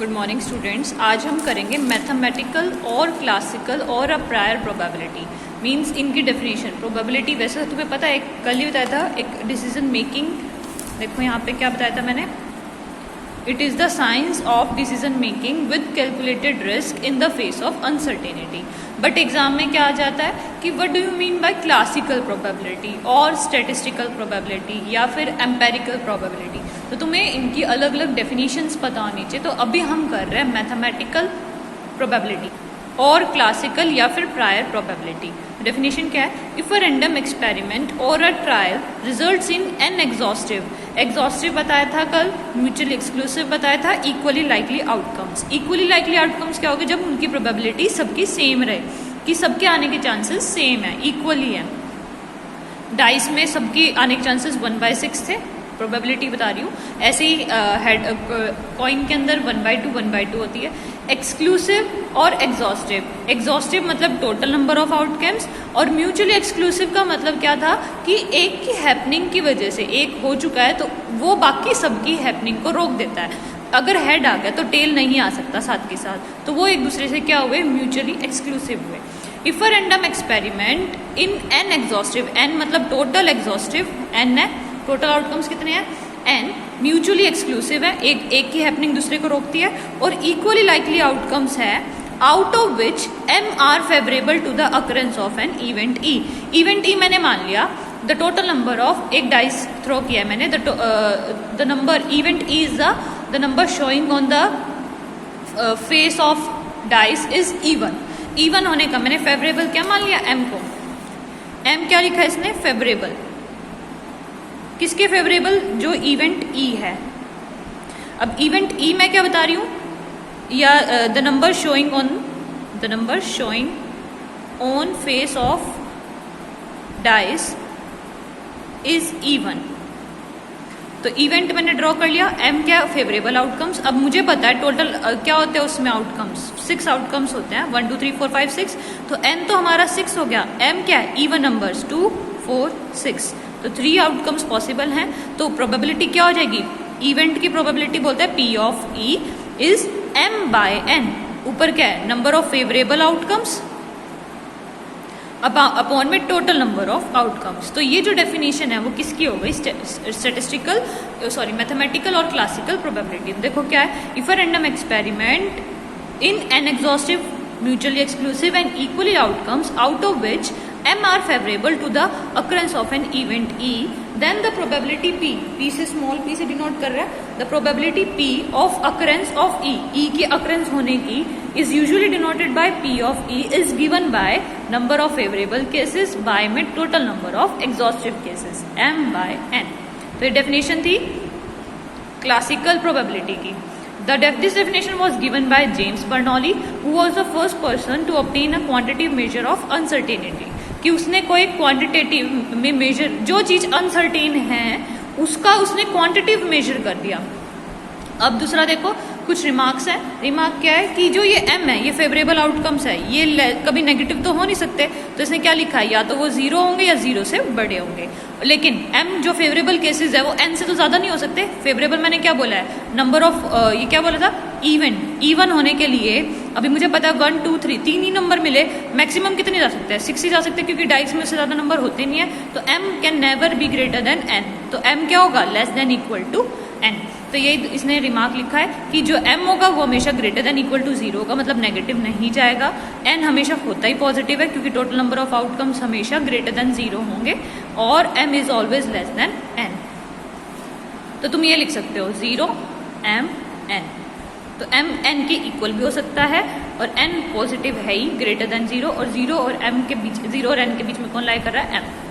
Good morning students. आज हम करेंगे मैथमेटिकल और क्लासिकल और अ प्रायर प्रोबेबिलिटी। मींस इनकी डेफिनेशन। प्रोबेबिलिटी वैसे तो तुम्हें पता है, कल ही बताया था, एक डिसीजन मेकिंग। देखो यहाँ पे क्या बताया था मैंने, it is the science of decision making with calculated risk in the face of uncertainty. But exam में क्या आ जाता है कि what do you mean by classical probability और स्टैटिस्टिकल प्रोबेबिलिटी या फिर एम्पेरिकल प्रोबेबिलिटी। तो तुम्हें इनकी अलग अलग डेफिनेशंस पता होनी चाहिए। तो अभी हम कर रहे हैं मैथमेटिकल प्रोबेबिलिटी और क्लासिकल या फिर प्रायर प्रोबेबिलिटी। डेफिनेशन क्या है? इफ अ रैंडम एक्सपेरिमेंट और a trial results in an exhaustive बताया था कल, म्यूचुअली एक्सक्लूसिव बताया था, equally likely outcomes. Equally likely outcomes क्या होगी? जब उनकी प्रोबेबिलिटी सबकी सेम रहे, कि सबके आने के चांसेस सेम है, इक्वली है। डाइस में सबकी आने के चांसेस 1/6 थे, प्रोबेबिलिटी बता रही हूँ। ऐसे ही कॉइन के अंदर 1/2 होती है। एक्सक्लूसिव और एग्जॉस्टिव मतलब टोटल नंबर ऑफ आउटकम्स, और म्यूचुअली एक्सक्लूसिव का मतलब क्या था कि एक की हैपनिंग की वजह से, एक हो चुका है तो वो बाकी सबकी हैपनिंग को रोक देता है। अगर हेड आ गया तो टेल नहीं आ सकता साथ के साथ, तो वो एक दूसरे से क्या हुए? म्यूचुअली एक्सक्लूसिव हुए। If a random experiment in an exhaustive, n मतलब टोटल एग्जॉस्टिव, एन है, टोटल आउटकम्स कितने हैं? एन। म्यूचुअली एक्सक्लूसिव है, एक की हैपनिंग दूसरे को रोकती है, और इक्वली लाइकली आउटकम्स है, out of which M are favourable to the occurrence of an event E. Event E मैंने मान लिया द टोटल नंबर ऑफ, एक डाइस थ्रो किया है मैंने, the number event E is the number showing on the face of dice is even. Even होने का मैंने फेवरेबल क्या मान लिया? एम को। एम क्या लिखा है इसने? फेवरेबल। किसके फेवरेबल? जो इवेंट ई है। अब इवेंट ई मैं क्या बता रही हूँ, या the number showing on face of dice is even. तो इवेंट मैंने ड्रॉ कर लिया, एम क्या? Favourable outcomes. अब मुझे पता है टोटल क्या होते हैं उसमें आउटकम्स, 6 आउटकम्स होते हैं, 1 2 3 4 5 6। तो एन तो हमारा 6 हो गया। एम क्या है? Even numbers, 2 4 6। तो 3 आउटकम्स पॉसिबल हैं। तो प्रोबेबिलिटी क्या हो जाएगी? इवेंट की प्रोबेबिलिटी बोलते हैं P of E is M by N. ऊपर क्या है? Number of favourable outcomes upon में टोटल नंबर ऑफ आउटकम्स। तो ये जो डेफिनेशन है वो किसकी हो गई? मैथमेटिकल और क्लासिकल प्रोबेबिलिटी। देखो क्या है? If a random experiment in an exhaustive, mutually exclusive and equally outcomes, out of which M are favorable to the occurrence of an event E, then the probability P से small p से denote कर रहा है, the probability P of occurrence of E की occurrence होने की is usually denoted by P of E is given by number of favorable cases by में total number of exhaustive cases, M by N। तो ये definition थी classical probability की। This definition was given by James Bernoulli, who was the first person to obtain a quantitative measure of uncertainty। कि उसने कोई quantitative में major, जो चीज़ uncertain है उसका उसने क्वांटिटिव मेजर कर दिया। अब दूसरा देखो, कुछ रिमार्क्स हैं। रिमार्क क्या है कि जो ये एम है ये फेवरेबल आउटकम्स है, ये कभी नेगेटिव तो हो नहीं सकते, तो इसने क्या लिखा है? या तो वो 0 होंगे या 0 से बड़े होंगे। लेकिन एम जो फेवरेबल केसेस है वो एन से तो ज़्यादा नहीं हो सकते। फेवरेबल मैंने क्या बोला है? नंबर ऑफ, ये क्या बोला था? इवन होने के लिए अभी मुझे पता है 1 2 3 3 ही नंबर मिले, मैक्सिमम कितने जा सकते हैं? 6 ही जा सकते हैं, क्योंकि डाइस में से ज़्यादा नंबर होते नहीं है। तो M can never be greater than N. तो एम क्या होगा? Less than equal to N. तो ये इसने रिमार्क लिखा है कि जो m होगा वो हमेशा ग्रेटर देन इक्वल टू 0 होगा, मतलब नेगेटिव नहीं जाएगा। n हमेशा होता ही पॉजिटिव है, क्योंकि टोटल नंबर ऑफ आउटकम्स हमेशा ग्रेटर देन 0 होंगे, और m is always less then n। तो तुम ये लिख सकते हो 0 m n। तो m n के इक्वल भी हो सकता है, और n पॉजिटिव है ही, ग्रेटर देन 0, और 0 और m के बीच, 0 और n के बीच में कौन लाई कर रहा है? m।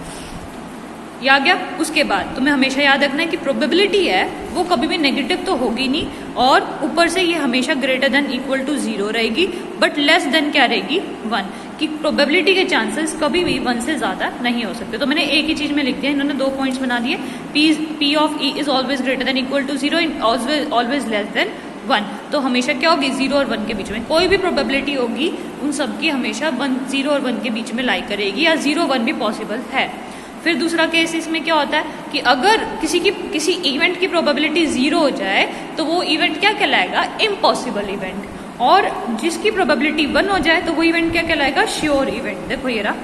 ये आ गया। उसके बाद तुम्हें हमेशा याद रखना है कि प्रोबेबिलिटी है वो कभी भी नेगेटिव तो होगी नहीं, और ऊपर से ये हमेशा ग्रेटर देन इक्वल टू 0 रहेगी, बट लेस देन क्या रहेगी? 1। कि प्रोबेबिलिटी के चांसेस कभी भी 1 से ज़्यादा नहीं हो सकते। तो मैंने एक ही चीज़ में लिख दिया, इन्होंने 2 पॉइंट्स बना दिए। P of E is always greater than equal to 0 and always less than 1। तो हमेशा क्या होगी? 0 और 1 के बीच में कोई भी प्रोबेबिलिटी होगी उन सब की हमेशा 0 और 1 के बीच में लाई करेगी, या 0 1 भी पॉसिबल है। फिर दूसरा केस इसमें क्या होता है कि अगर किसी इवेंट की प्रोबेबिलिटी 0 हो जाए तो वो इवेंट क्या कहलाएगा, इम्पॉसिबल इवेंट, और जिसकी प्रोबेबिलिटी 1 हो जाए तो वो इवेंट क्या कहलाएगा, श्योर इवेंट। देखो ये रहा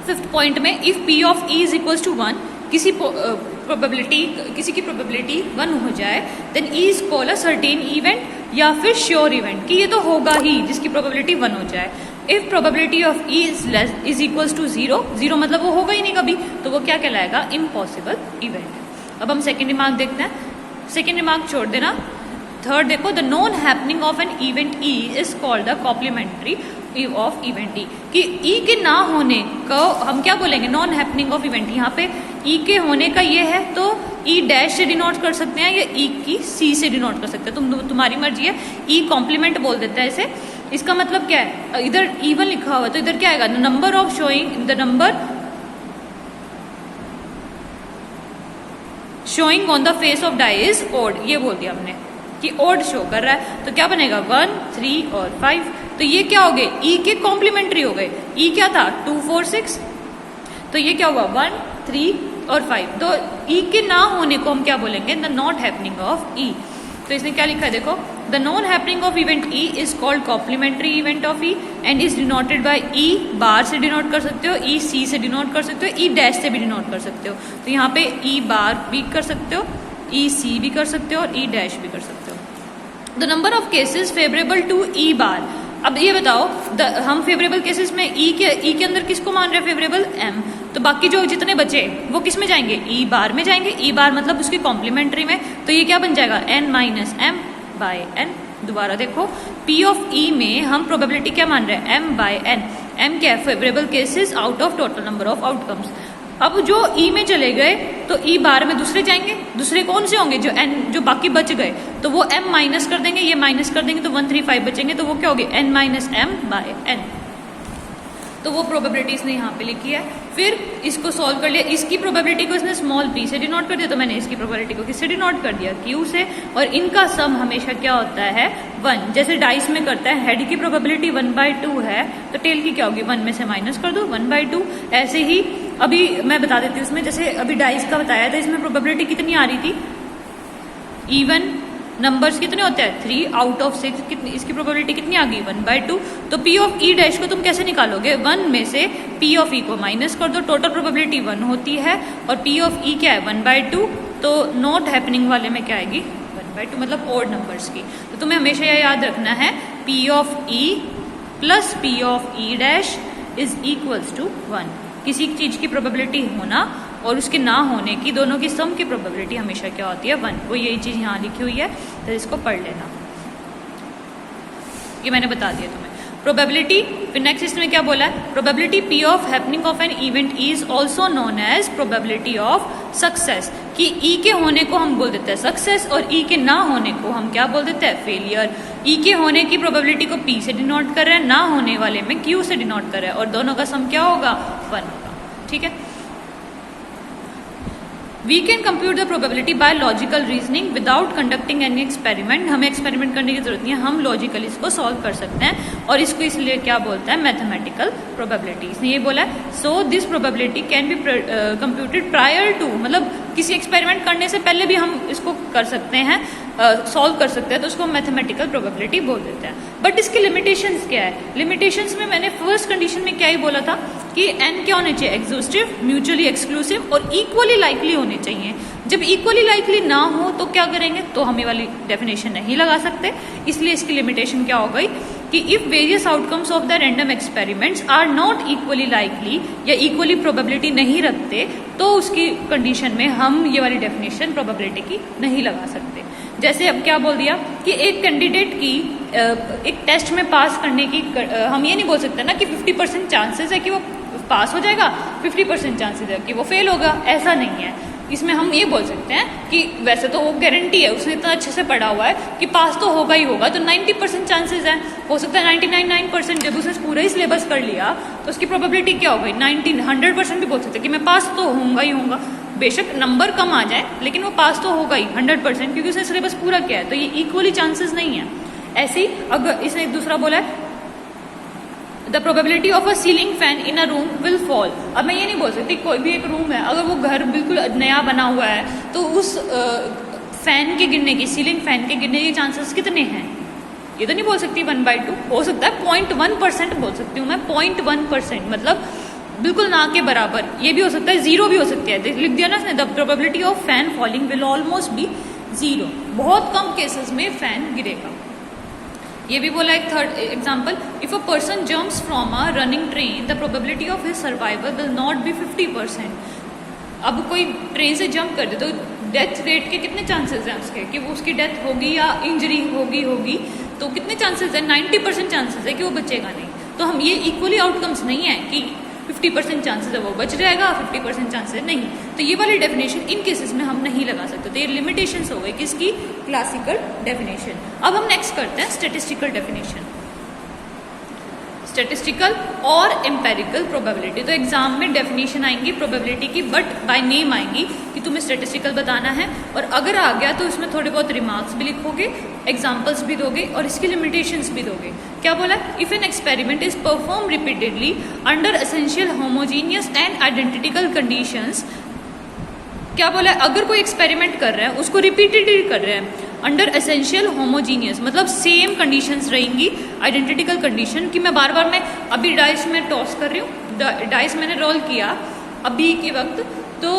5th पॉइंट में, if P of E is equals to 1, किसी की प्रोबेबिलिटी 1 हो जाए, then E is called a certain event या फिर श्योर इवेंट, कि ये तो होगा ही जिसकी प्रोबेबिलिटी 1 हो जाए। If probability of E is equals to 0 मतलब वो होगा ही नहीं कभी, तो वो क्या कहलाएगा, इम्पॉसिबल इवेंट। अब हम सेकेंड रिमार्क देखते हैं, सेकेंड रिमार्क छोड़ देना, थर्ड देखो, the non happening of an event E is called the complementary of event E, कि E के ना होने को हम क्या बोलेंगे, नॉन हैपनिंग ऑफ इवेंट। यहाँ पे E के होने का ये है तो E डैश से डिनोट कर सकते हैं या E की C से डिनोट कर सकते हैं, तुम्हारी मर्जी है। E कॉम्प्लीमेंट बोल देता है इसे। इसका मतलब क्या है, इधर इवन लिखा हुआ है तो इधर क्या आएगा, number of showing on the face of die is odd, ये बोल दिया हमने कि ओड शो कर रहा है, तो क्या बनेगा 1, 3 और 5, तो ये क्या हो गए, E के कॉम्प्लीमेंट्री हो गए। E क्या था 2, 4, 6, तो ये क्या हुआ 1, 3 और 5, तो E के ना होने को हम क्या बोलेंगे, the not happening of E। तो इसने क्या लिखा है देखो, the non happening of event E is called complementary event of E and is denoted by E bar से डिनोट कर सकते हो, E C से डिनोट कर सकते हो, E डैश से भी डिनोट कर सकते हो। तो यहाँ पे E बार भी कर सकते हो, E C भी कर सकते हो और E डैश भी कर सकते हो। The number of cases favourable to E bar, अब ये बताओ हम फेवरेबल केसेस में E के अंदर किसको मान रहे हैं फेवरेबल, M, तो बाकी जो जितने बचे वो किस में जाएंगे, E बार में जाएंगे। E बार मतलब उसकी कॉम्प्लीमेंट्री में, तो ये क्या बन जाएगा N minus M by N। दोबारा देखो, P ऑफ E में हम प्रोबेबिलिटी क्या मान रहे हैं, M बाय N। M क्या है, favourable cases out of total number of outcomes. अब जो E में चले गए तो E बार में दूसरे जाएंगे, दूसरे कौन से होंगे, जो बाकी बच गए तो वो M माइनस कर देंगे, ये माइनस कर देंगे तो 1, 3, 5 बचेंगे, तो वो क्या होगी N minus M by N। तो वो प्रोबेबिलिटी इसने यहाँ पे लिखी है। फिर इसको सॉल्व कर लिया, इसकी प्रोबेबिलिटी को इसने स्मॉल p से डिनोट कर दिया, तो मैंने इसकी प्रोबेबिलिटी को किससे डिनोट कर दिया, q से, और इनका सम हमेशा क्या होता है 1, जैसे डाइस में करता है, हेड की प्रोबेबिलिटी 1/2 है तो टेल की क्या होगी, 1 में से माइनस कर दो 1/2। ऐसे ही अभी मैं बता देती हूँ उसमें, जैसे अभी डाइस का बताया था, इसमें प्रोबेबिलिटी कितनी आ रही थी, इवन नंबर्स कितने होते हैं 3 आउट ऑफ 6, कितनी इसकी प्रोबेबिलिटी कितनी आ गई 1/2। तो P ऑफ E डैश को तुम कैसे निकालोगे, 1 में से P ऑफ E को माइनस कर दो, टोटल प्रोबेबिलिटी 1 होती है, और P ऑफ E क्या है 1/2, तो नॉट हैपनिंग वाले में क्या आएगी 1/2, मतलब ओड नंबर्स की। तो तुम्हें हमेशा यह याद रखना है P of E plus P of E dash is equals to 1। किसी चीज की प्रोबेबिलिटी होना और उसके ना होने की, दोनों की सम की प्रोबेबिलिटी हमेशा क्या होती है 1। वो यही चीज यहाँ लिखी हुई है, तो इसको पढ़ लेना, ये मैंने बता दिया तुम्हें। प्रोबेबिलिटी, फिर नेक्स्ट इसमें क्या बोला है, probability P of happening of an event is also known as probability of success, कि E के होने को हम बोल देते हैं सक्सेस और E के ना होने को हम क्या बोल देते हैं फेलियर। E के होने की प्रोबेबिलिटी को P से डिनोट कर रहे हैं, ना होने वाले में Q से डिनोट कर रहे हैं, और दोनों का सम क्या होगा 1 होगा, ठीक है। We can compute the probability by logical reasoning without conducting any experiment, हमें एक्सपेरिमेंट करने की जरूरत नहीं है, हम लॉजिकली इसको सॉल्व कर सकते हैं, और इसको इसलिए क्या बोलता है मैथमेटिकल प्रोबेबिलिटी। इसने ये बोला है so this probability can be computed prior to, मतलब किसी एक्सपेरिमेंट करने से पहले भी हम इसको कर सकते हैं, सॉल्व कर सकते हैं, तो उसको मैथमेटिकल प्रोबेबिलिटी बोल देते हैं। बट इसकी लिमिटेशंस क्या है, लिमिटेशंस में मैंने फर्स्ट कंडीशन में क्या ही बोला था कि n क्या होने चाहिए, एग्जॉस्टिव, म्यूचुअली एक्सक्लूसिव और इक्वली लाइकली होने चाहिए। जब इक्वली लाइकली ना हो तो क्या करेंगे, तो हम ये वाली डेफिनेशन नहीं लगा सकते, इसलिए इसकी लिमिटेशन क्या हो गई कि if various outcomes of the random experiments are not equally likely या इक्वली प्रोबेबिलिटी नहीं रखते, तो उसकी कंडीशन में हम ये वाली डेफिनेशन प्रोबेबिलिटी की नहीं लगा सकते। जैसे अब क्या बोल दिया कि एक कैंडिडेट की एक टेस्ट में पास करने की, हम ये नहीं बोल सकते ना कि 50% चांसेस है कि वो पास हो जाएगा, 50% चांसेस है कि वो फेल होगा, ऐसा नहीं है। इसमें हम ये बोल सकते हैं कि वैसे तो वो गारंटी है, उसने इतना अच्छे से पढ़ा हुआ है कि पास तो होगा ही होगा, तो 90% चांसेस है, हो सकता है 99% जब उसने पूरा ही सिलेबस कर लिया तो उसकी प्रोबेबिलिटी क्या हो गई 100% भी बोल सकते हैं कि मैं पास तो होऊंगा ही होऊंगा, बेशक नंबर कम आ जाए लेकिन वो पास तो होगा ही 100%, क्योंकि उसने सिलेबस पूरा किया है, तो ये इक्वली चांसेस नहीं है। ऐसे ही अगर इसने एक दूसरा बोला है the probability of a ceiling fan in a room will fall. अब मैं ये नहीं बोल सकती कोई भी एक रूम है, अगर वो घर बिल्कुल नया बना हुआ है तो उस फैन के गिरने की, सीलिंग फैन के गिरने के चांसेस कितने हैं, ये तो नहीं बोल सकती 1/2, हो सकता है 0.1% बोल सकती हूँ मैं, 0.1%, मतलब बिल्कुल ना के बराबर। ये भी हो सकता है 0 भी हो सकती है, लिख दिया ना इसने, the probability of fan falling will almost be 0, बहुत कम केसेस में फैन गिरेगा। ये भी बोला एक third example, if a person jumps from a running train the probability of his survival will not be 50%। अब कोई ट्रेन से जंप कर दे तो डेथ रेट के कितने चांसेस हैं उसके कि वो उसकी डेथ होगी या इंजरी होगी, तो कितने चांसेस है, 90% चांसेस है कि वो बचेगा नहीं। तो हम ये इक्वली आउटकम्स नहीं है कि 50% चांसेस है वो बच जाएगा, 50% चांसेस नहीं। तो ये वाली डेफिनेशन इन केसेस में हम नहीं लगा सकते। तो ये लिमिटेशंस हो गई किसकी, क्लासिकल डेफिनेशन। अब हम नेक्स्ट करते हैं स्टैटिस्टिकल डेफिनेशन, स्टैटिस्टिकल और एम्पेरिकल प्रोबेबिलिटी। तो एग्जाम में डेफिनेशन आएंगी प्रोबेबिलिटी की, बट बाय नेम आएंगी कि तुम्हें स्टैटिस्टिकल बताना है, और अगर आ गया तो इसमें थोड़े बहुत रिमार्क्स भी लिखोगे, एग्जाम्पल्स भी दोगे और इसकी लिमिटेशंस भी दोगे। क्या बोला, if an experiment is perform repeatedly under essential homogeneous and identical conditions. क्या बोला, अगर कोई एक्सपेरिमेंट कर रहे हैं उसको रिपीटेडली कर रहे हैं अंडर एसेंशियल होमोजीनियस, मतलब सेम कंडीशंस रहेंगी, आइडेंटिकल कंडीशन कि मैं बार बार मैं अभी डाइस में टॉस कर रही हूँ, डाइस मैंने रोल किया अभी के वक्त, तो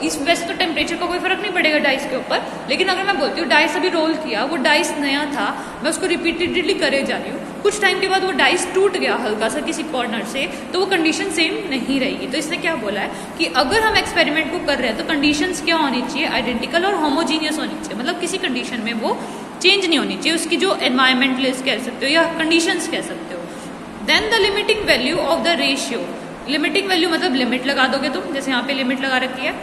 इस वैसे तो टेम्परेचर का कोई फर्क नहीं पड़ेगा डाइस के ऊपर, लेकिन अगर मैं बोलती हूँ डाइस अभी रोल किया, वो डाइस नया था, मैं उसको रिपीटेडली करे जा रही हूँ, कुछ टाइम के बाद वो डाइस टूट गया हल्का सा किसी कॉर्नर से, तो वो कंडीशन सेम नहीं रहेगी। तो इसने क्या बोला है कि अगर हम एक्सपेरिमेंट को कर रहे हैं तो कंडीशंस क्या होनी चाहिए, आइडेंटिकल और होमोजीनियस होनी चाहिए, मतलब किसी कंडीशन में वो चेंज नहीं होनी चाहिए, उसकी जो एनवायरमेंटलिस्ट कह सकते हो या कंडीशंस कह सकते हो। Then the limiting value of the ratio, limiting value मतलब लिमिट लगा दोगे तुम, जैसे यहाँ पे लिमिट लगा रखी है,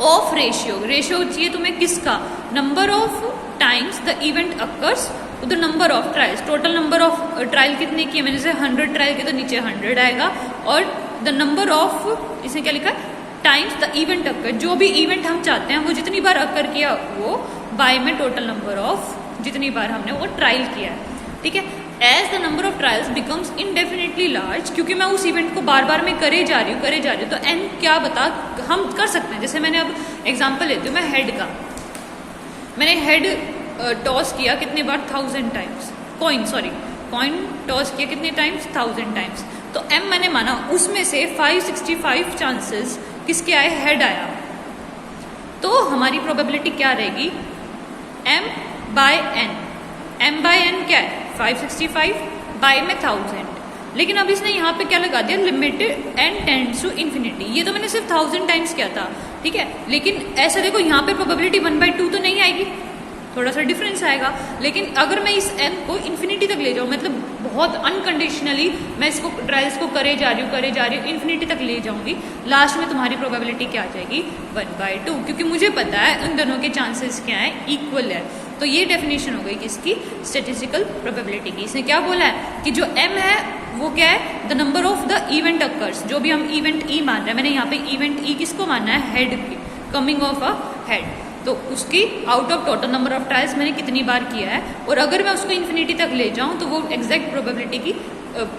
ऑफ रेशियो, रेशियो चाहिए तुम्हें किसका, number of times the event occurs the number of trials, total number of trial कितने की है, मैंने जैसे 100 ट्रायल की तो नीचे 100 आएगा, और द नंबर ऑफ, इसने क्या लिखा है, टाइम्स द इवेंट अकर, जो भी इवेंट हम चाहते हैं वो जितनी बार अकर किया वो बाय में टोटल नंबर ऑफ जितनी बार हमने वो ट्रायल किया है, ठीक है। As the number of trials becomes indefinitely large, क्योंकि मैं उस इवेंट को बार बार में करे जा रही हूँ, तो एन क्या बता हम कर सकते हैं। जैसे मैंने अब एग्जांपल लेती हूँ मैं हेड का, मैंने हेड टॉस किया कितने बार, 1000 टाइम्स, कॉइन टॉस किया कितने टाइम्स, 1000 टाइम्स, तो एम मैंने माना, उसमें से 565 चांसेस किसके आए, हेड आया, तो हमारी प्रोबेबिलिटी क्या रहेगी, m बाय n क्या है 565 बाय में 1000, लेकिन अब इसने यहाँ पे क्या लगा दिया, limited n tends to infinity, ये तो मैंने सिर्फ 1000 टाइम्स किया था, ठीक है, लेकिन ऐसा देखो यहाँ पे प्रोबेबिलिटी 1/2 तो नहीं आएगी, थोड़ा सा डिफरेंस आएगा, लेकिन अगर मैं इस n को इन्फिनिटी तक ले जाऊँ, मतलब बहुत अनकंडीशनली मैं इसको ट्रायल्स को करे जा रही हूँ, इन्फिनिटी तक ले जाऊंगी, लास्ट में तुम्हारी प्रोबेबिलिटी क्या आ जाएगी, 1/2, क्योंकि मुझे पता है उन दोनों के चांसेस क्या है, इक्वल है। तो ये डेफिनेशन हो गई किसकी, स्टैटिस्टिकल प्रोबेबिलिटी की। इसने क्या बोला है कि जो m है वो क्या है, the number of the event occurs, जो भी हम इवेंट ई मान रहे हैं, मैंने यहाँ पे इवेंट ई किसको मानना है, हेड की, कमिंग ऑफ अ हेड, तो उसकी out of total number of trials मैंने कितनी बार किया है, और अगर मैं उसको इन्फिनिटी तक ले जाऊँ तो वो एग्जैक्ट प्रोबेबिलिटी की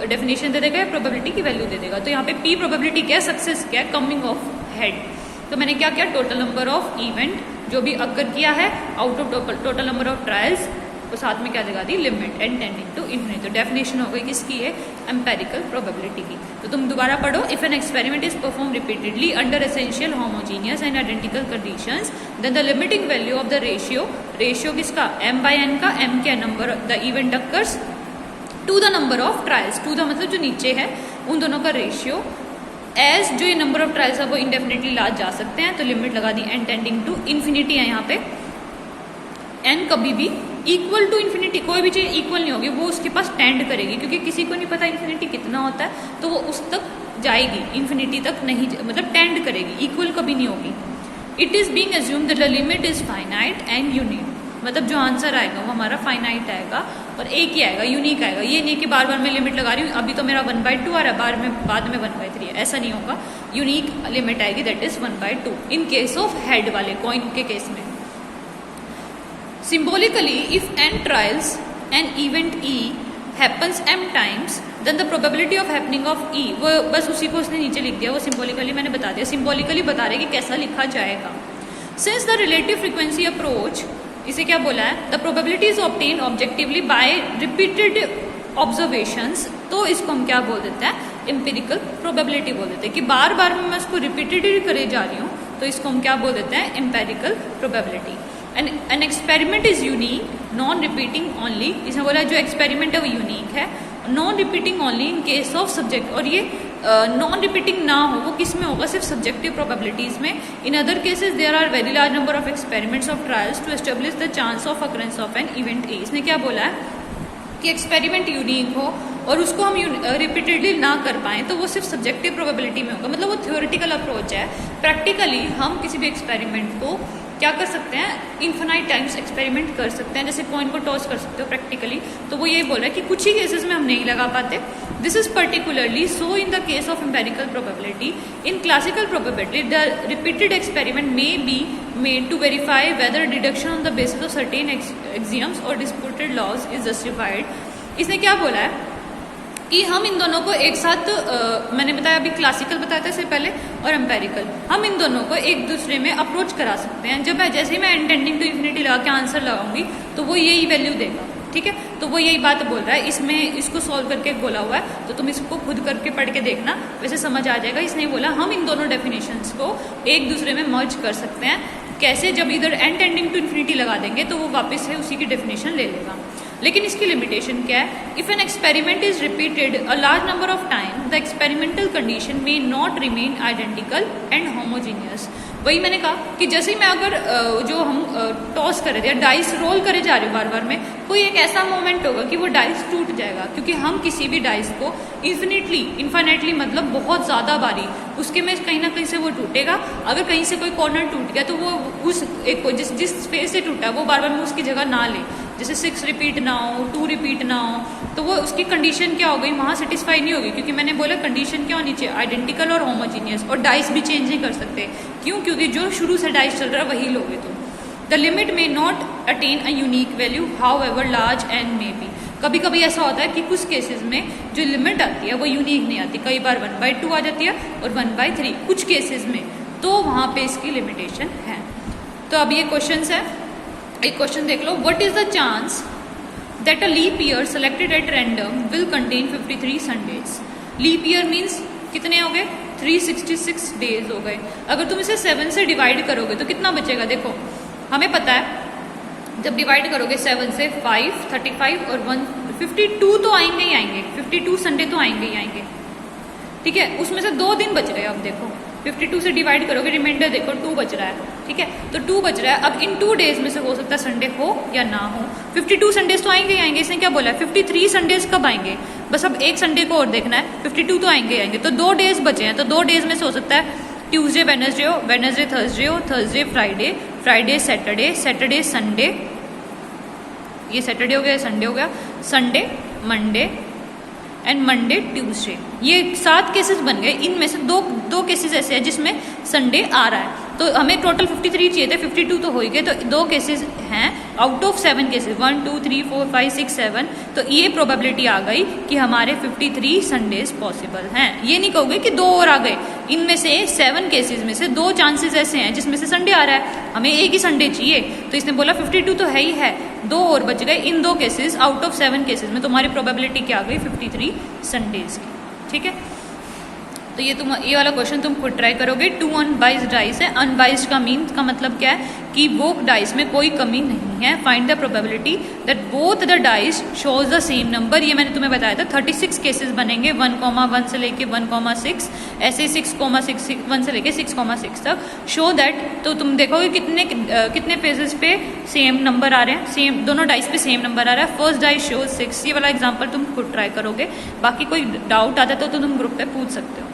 डेफिनेशन दे देगा या प्रोबेबिलिटी की वैल्यू दे देगा। तो यहाँ पे p प्रोबेबिलिटी क्या है, सक्सेस क्या है, कमिंग ऑफ हेड, तो मैंने क्या किया, टोटल नंबर ऑफ इवेंट जो भी अकर किया है out of total number of trials, तो साथ में क्या लगा दी, limit and tending to infinity. तो डेफिनेशन हो गई किसकी है, एम्पेरिकल प्रोबेबिलिटी की। तो तुम दोबारा पढ़ो, if an experiment is perform repeatedly under essential homogeneous and identical conditions, then the limiting value of the ratio किसका, m बाय n का, m क्या number the event occurs to the number of trials, to the मतलब जो नीचे है उन दोनों का रेशियो, एज जो ये नंबर ऑफ ट्रायल्स है वो इंडेफिनेटली लार्ज जा सकते हैं, तो लिमिट लगा दी n टेंडिंग टू इन्फिनिटी है यहाँ पे, n कभी भी इक्वल टू इन्फिनिटी, कोई भी चीज़ इक्वल नहीं होगी, वो उसके पास टेंड करेगी, क्योंकि किसी को नहीं पता इन्फिनिटी कितना होता है, तो वो उस तक जाएगी, इन्फिनिटी तक नहीं, मतलब टेंड करेगी, इक्वल कभी नहीं होगी। It is being assumed that the limit is finite and unique, मतलब जो आंसर आएगा वो हमारा फाइनाइट आएगा और एक ही आएगा, यूनिक आएगा, ये नहीं कि बार बार मैं लिमिट लगा रही हूँ, अभी तो मेरा 1/2 आ रहा है, बाद में 1/3 है, ऐसा नहीं होगा, यूनिक लिमिट आएगी, that is 1/2 in case of head वाले कॉइन के केस में। Symbolically, if n trials, an event E happens m times then the probability of happening of e, वो बस उसी को उसने नीचे लिख दिया, वो सिंबॉलिकली मैंने बता दिया, सिंबॉलिकली बता रहे कि कैसा लिखा जाएगा। Since the relative frequency approach, इसे क्या बोला है, the probability is obtain objectively by repeated observations, तो इसको हम क्या बोल देते हैं, एम्पिरिकल प्रोबेबिलिटी बोल देते हैं कि बार बार मैं इसको रिपीटेडली करे जा रही हूँ, तो इसको हम क्या बोल देते हैं, empirical probability. N experiment is unique non repeating only, इसमें बोला जो एक्सपेरिमेंट है वो यूनिक है, non repeating only in case of subject, और ये नॉन रिपीटिंग ना हो वो किस में होगा, सिर्फ सब्जेक्टिव प्रोबेबिलिटीज में। In other cases there are very large number of experiments of trials to establish the chance of occurrence of an event A. इसने क्या बोला है कि एक्सपेरिमेंट यूनिक हो और उसको हम रिपीटेडली ना कर पाएँ तो वो सिर्फ सब्जेक्टिव प्रोबेबिलिटी में होगा, मतलब वो थ्योरेटिकल अप्रोच है। प्रैक्टिकली हम किसी भी एक्सपेरिमेंट को क्या कर सकते हैं, इन्फिनाइट टाइम्स एक्सपेरिमेंट कर सकते हैं, जैसे कॉइन को टॉस कर सकते हो प्रैक्टिकली, तो वो यही बोल रहा है कि कुछ ही केसेस में हम नहीं लगा पाते। This is particularly so in the case of empirical probability. In classical probability the repeated experiment may be made to verify whether deduction on the basis of certain axioms और डिस्प्यूटेड लॉज इज जस्टिफाइड। इसने क्या बोला है कि हम इन दोनों को एक साथ मैंने बताया अभी क्लासिकल बताया था इससे पहले और एम्पेरिकल, हम इन दोनों को एक दूसरे में अप्रोच करा सकते हैं। जब मैं जैसे ही मैं इंटेंडिंग टू इन्फिनिटी लगा के आंसर लगाऊंगी तो वो यही वैल्यू देगा, ठीक है, तो वो यही बात बोल रहा है। इसमें इसको सॉल्व करके बोला हुआ है, तो तुम इसको खुद करके पढ़ के देखना, वैसे समझ आ जाएगा। इसने बोला हम इन दोनों डेफिनेशंस को एक दूसरे में मर्ज कर सकते हैं। कैसे, जब इधर एन टेंडिंग टू इन्फिनिटी लगा देंगे तो वो वापस से उसी की डेफिनेशन ले लेगा। लेकिन इसकी लिमिटेशन क्या है, if an experiment is repeated a large number of time the experimental condition may not remain identical and homogeneous. वही मैंने कहा कि जैसे ही मैं अगर जो हम टॉस कर रहे थे, डाइस रोल करे जा रहे हो बार बार में, कोई एक ऐसा मोमेंट होगा कि वो डाइस टूट जाएगा, क्योंकि हम किसी भी डाइस को इन्फिनेटली मतलब बहुत ज़्यादा बारी उसके में कहीं ना कहीं से वो टूटेगा। अगर कहीं से कोई कॉर्नर टूट गया तो वो उस एक को जिस फेस से टूटा वो बार बार में उसकी जगह ना ले, जैसे 6 रिपीट ना हो, 2 रिपीट ना हो, तो वो उसकी कंडीशन क्या हो गई, वहाँ सेटिस्फाई नहीं होगी, क्योंकि मैंने बोला कंडीशन क्या होनी चाहिए, आइडेंटिकल और होमोजीनियस। और डाइस भी चेंज नहीं कर सकते, क्यों, क्योंकि जो शुरू से डाइस चल रहा है वही लोगे तुम। The limit may not attain a unique value how ever large and may be. कभी कभी ऐसा होता है कि कुछ केसेस में जो लिमिट आती है वो यूनिक नहीं आती, कई बार 1/2 आ जाती है और 1/3 कुछ केसेस में, तो वहाँ पे इसकी लिमिटेशन है। तो अब ये क्वेश्चन है, एक क्वेश्चन देख लो, what is the chance that a leap year selected at random will contain 53 Sundays. Leap year means कितने हो गए, 366 डेज हो गए। अगर तुम इसे 7 से डिवाइड करोगे तो कितना बचेगा, देखो हमें पता है जब डिवाइड करोगे 7 से 5, 35 और 152 तो आएंगे ही आएंगे, 52 संडे तो आएंगे ही आएंगे, ठीक है। उसमें से 2 दिन बच रहे हैं। अब देखो 52 से डिवाइड करोगे, रिमाइंडर देखो 2 बच रहा है, ठीक है, तो 2 बच रहा है। अब इन 2 डेज में से हो सकता है संडे हो या ना हो। 52 संडेज तो आएंगे ही आएंगे। इसने क्या बोला है, 53 संडेज कब आएंगे, बस अब एक संडे को और देखना है, 52 तो आएंगे ही आएंगे। तो 2 डेज बचे हैं, तो 2 डेज में से हो सकता है ट्यूसडे वेडनेसडे हो, वेडनेसडे थर्सडे हो, Thursday Friday, Friday Saturday, Saturday Sunday, ये सैटरडे हो गया, संडे हो गया, Sunday Monday and Monday Tuesday. ये 7 केसेस बन गए। इनमें से दो केसेस ऐसे हैं जिसमें संडे आ रहा है, तो हमें टोटल 53 चाहिए थे, 52 तो हो ही गए, तो 2 केसेस हैं आउट ऑफ 7 केसेस, 1 2 3 4 5 6 7, तो ये प्रोबेबिलिटी आ गई कि हमारे 53 संडेज पॉसिबल हैं। ये नहीं कहोगे कि 2 और आ गए, इनमें से 7 केसेस में से 2 चांसेस ऐसे हैं जिसमें से संडे आ रहा है, हमें एक ही संडे चाहिए, तो इसने बोला 52 तो है ही है, 2 और बच गए। इन 2 केसेस आउट ऑफ 7 केसेस में तुम्हारी प्रोबेबिलिटी क्या आ गई, 53 संडेज की, ठीक है। तो ये वाला क्वेश्चन तुम खुद ट्राई करोगे। 2 अनबाइज्ड डाइस है। अनबाइज्ड का मीन का मतलब क्या है कि वो डाइस में कोई कमी नहीं है। Find the probability that both the dice shows the same number. ये मैंने तुम्हें बताया था 36 केसेस बनेंगे, 1,1 से लेके 1,6, ऐसे 6,1 से लेके 6,6 तक। शो दैट, तो तुम देखोगे कितने फेजेस पे सेम नंबर आ रहे हैं, सेम दोनों डाइस पे सेम नंबर आ रहा है। First dice shows 6। ये वाला एग्जाम्पल तुम खुद ट्राई करोगे। बाकी कोई डाउट आता तो तुम ग्रुप पे पूछ सकते हो।